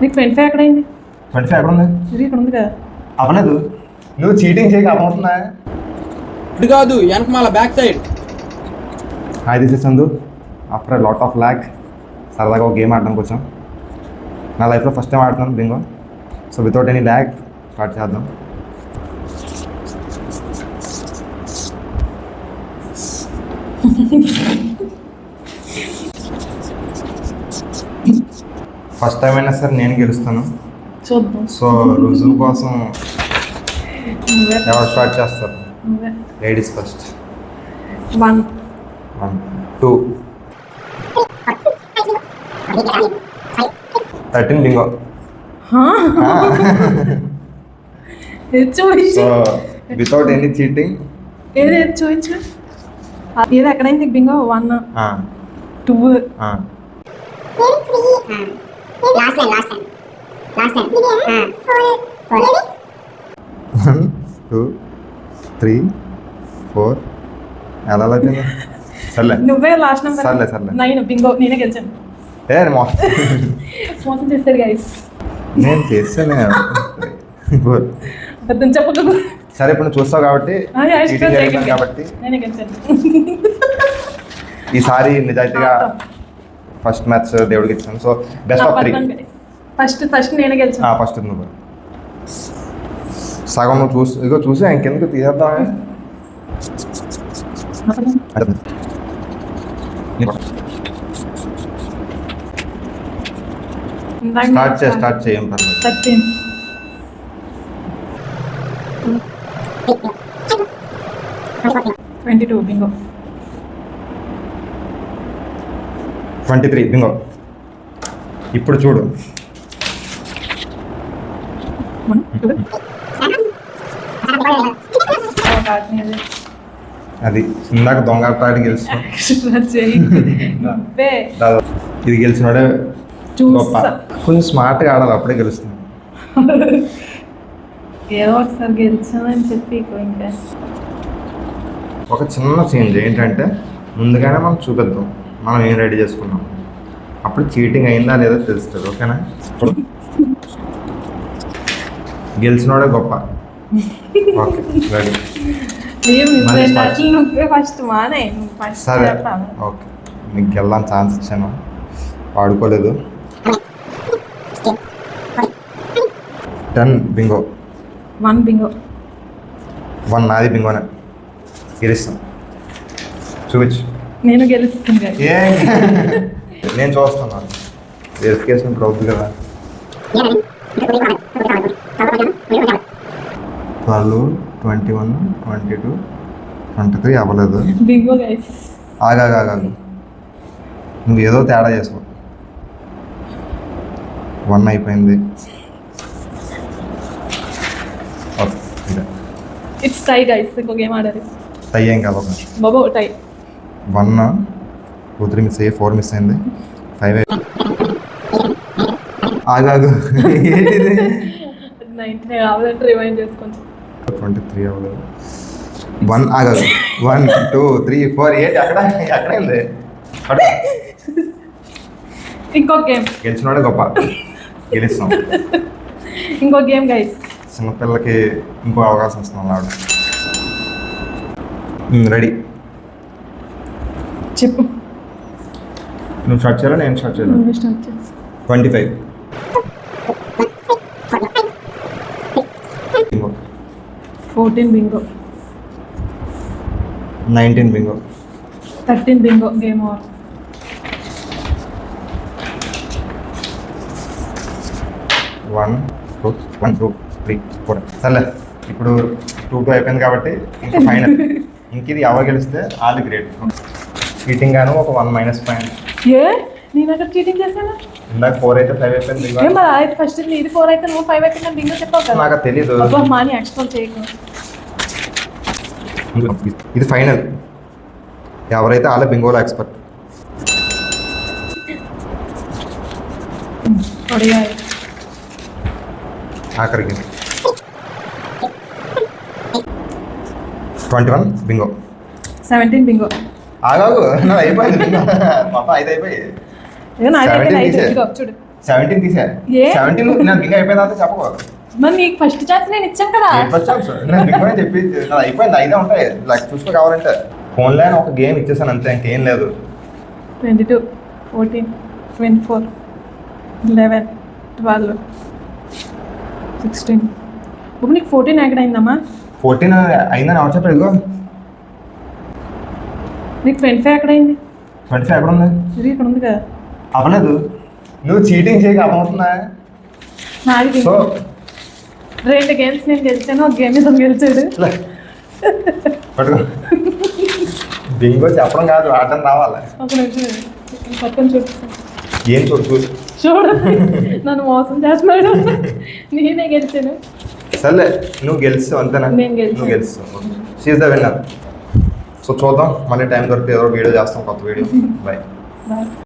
నీకు 25 ఎక్కడైంది? 25 ఎక్కడ ఉంది? ఇది ఇక్కడ ఉంది కదా. అవ్వలేదు. నువ్వు చీటింగ్ చేయక అర్థమవుతుందా? ఇటు కాదు, వెనక మళ్ళీ back side. Hi this is సందు. ఆఫ్టర్ లాట్ ఆఫ్ ల్యాక్ సరదాగా ఒక గేమ్ ఆడడానికి వచ్చాం. నా లైఫ్లో ఫస్ట్ టైం ఆడుతున్నాను Bingo. So without any lakh start చేద్దాం. ఫస్ట్ టైం అయినా సరే నేను గెలుస్తాను. చూద్దాం. సో రుజువు కోసం ఎవరు స్టార్ట్ చేస్తారు? Ladies first. 1 1 2 13 బింగో. చూపించు. So without any cheating. ఏది చూపించు. ఏది ఎక్కడైంది బింగో? 1 2 1 2 3 4 ఎలా అవుతుంది? సర్లే నువ్వే లాస్ట్ నెంబర్. సర్లే సర్లే 9 బింగో. నేనే గెలిచాను. మోసం చేస్తారు గైస్. నేను చేస్తానే అర్థం చెప్పదు. సరే ఇప్పుడు నువ్వు చూస్తావు కాబట్టి cheating జరిగింది కాబట్టి నేనే గెలిచాను. ఈసారి నిజాయితీగా ఫస్ట్ మ్యాచ్ దేవుడికి ఇచ్చాను. So best of 3. ఫస్ట్ నేనే గెలిచాను. ఫస్ట్ నువ్వు సగం నువ్వు చూసి ఇంకెందుకు తీసేద్దాం. స్టార్ట్ చేయం పర్లేదు. 13 22 బింగో. 23 బింగో. ఇప్పుడు చూడు. 1 2 అది ఇందాక దొంగ పాటి గెలుస్తాం. ఇది గెలిచినాడే గొప్ప. కొంచెం స్మార్ట్గా ఆడాలి, అప్పుడే గెలుస్తుంది. ఏదో ఒకసారి గెలిచానని చెప్పి ఇంకా ఒక చిన్న చేంజ్ ఏంటంటే ముందుగానే మనం చూపిద్దాం మనం ఏం రెడీ చేసుకున్నాం. అప్పుడు చీటింగ్ అయిందా లేదా తెలుస్తుంది. ఓకేనా? గెలిచినోడే గొప్ప. Okay ready. ఫస్ట్ మానే. సరే ఓకే, మీకు వెళ్ళాలని ఛాన్స్ ఇచ్చాను, వాడుకోలేదు. 10 బింగో. 1 బింగో. 1 నాది బింగోనే. గెలుస్తాం. చూపించు. నేను గెలుస్తుంది. నేను చూస్తున్నాను. వెరిఫికేషన్ ఇప్పుడు అవుతుంది కదా. 12 21 22 23 అవ్వలేదు. Bingo guys. ఆగాగాగు, నువ్వు ఏదో తేడా చేసుకో. 1 అయిపోయింది. It's tie guys. ఇంకో గేమ్ ఆడాలి. టై ఏం కాదు. బాబో టై. 1 2 3 మిస్ అయ్యి 4 మిస్ అయింది. 5 ఆగాగు. 19 అవ్వదంటే రివైండ్ చేసుకోండి. 23 అవ్వలేదు. 1 ఆగాగు. 1 2 3 4 8 ఎక్కడైంది? ఇంకో గేమ్. గెలిచినోడే గొప్ప. గెలుస్తాం. ఇంకో గేమ్ గైస్. చిన్నపిల్లకి ఇంకో అవకాశం ఇస్తున్నాం ఆవిడ. రెడీ చెప్పు. నువ్వు స్టార్ట్ చేయాలా నేను స్టార్ట్ చేయాలా? 25 Bingo. 14 Bingo. 19 Bingo. 13 Bingo. Game over. 1 2 3 4 సర్లే. ఇప్పుడు 2 అయిపోయింది కాబట్టి ఇంకా ఫైనల్. ఇంక ఇది ఎవరు గెలిస్తే వాళ్ళు గ్రేట్. చీటింగ్ గాను ఒక 1 మైనస్ పాయింట్. నేను అక్కడ చీటింగ్ చేశాను. ఇందాక 4 అయితే 5 అయిపోయింది. అయితే ఫస్ట్ ఇది 4 అయితే నువ్వు 5 అయితే బింగో చెప్పావు కదా. నాకు తెలీదు. మాని ఎక్స్ప్లోర్ చేయకు. ఇది ఫైనల్. ఎవరైతే వాళ్ళ బింగోలో ఎక్స్పర్ట్. ఆఖరికి 21 బింగో. 17 బింగో. ఆగాగు, అయిపోయింది మొత్తం 5 అయిపోయి. చూడు 17 తీసా ఏ? 17 నాకు ఇంకా అయిపోయిందా చెప్పకూడదు. మరి నీకు ఫస్ట్ ఛాన్స్ నేను ఇచ్చాను కదా. నేను బిగ్ చెప్పి నాది అయిపోయింది, 5 ఉంటాయి లైక్ చూసుకో కావాలంటే. ఫోన్లో ఒక గేమ్ ఇచ్చేసాను అంతే, ఇంకేం లేదు. 22, 14, 24, 11, 12, 16. ఇప్పుడు నీకు 14 ఎక్కడ అయిందమ్మా? 14 అయిందని ఎవరు చెప్పారు? ఇదిగో నీకు 25 ఎక్కడ అయింది? 25 ఎక్కడ ఉంది? ఇది ఇక్కడ ఉంది కదా. అవ్వలేదు. నువ్వు చీటింగ్ చేయక అర్థమవుతుందా? నాది సో 2 గేమ్స్ నేను గెలిచాను, ఒక గేమ్ ఇతను గెలిచాడు. పట్టుకో. బింగో చెప్పడం కాదు, ఆడటం రావాలి. ఒక నిమిషం పక్కన చూపిస్తాను. ఏం చూడు చూడు నన్ను మోసం చేస్తున్నాడు. నేనే గెలిచాను. సర్లే నువ్వు గెలుస్తావు అంతేనా? నేను గెలిచాను. నువ్వు గెలుస్తావు. She is the winner. సో చూద్దాం, మళ్ళీ టైం దొరికితే ఏదో వీడియో చేస్తాం, కొత్త వీడియో. బాయ్. బాయ్.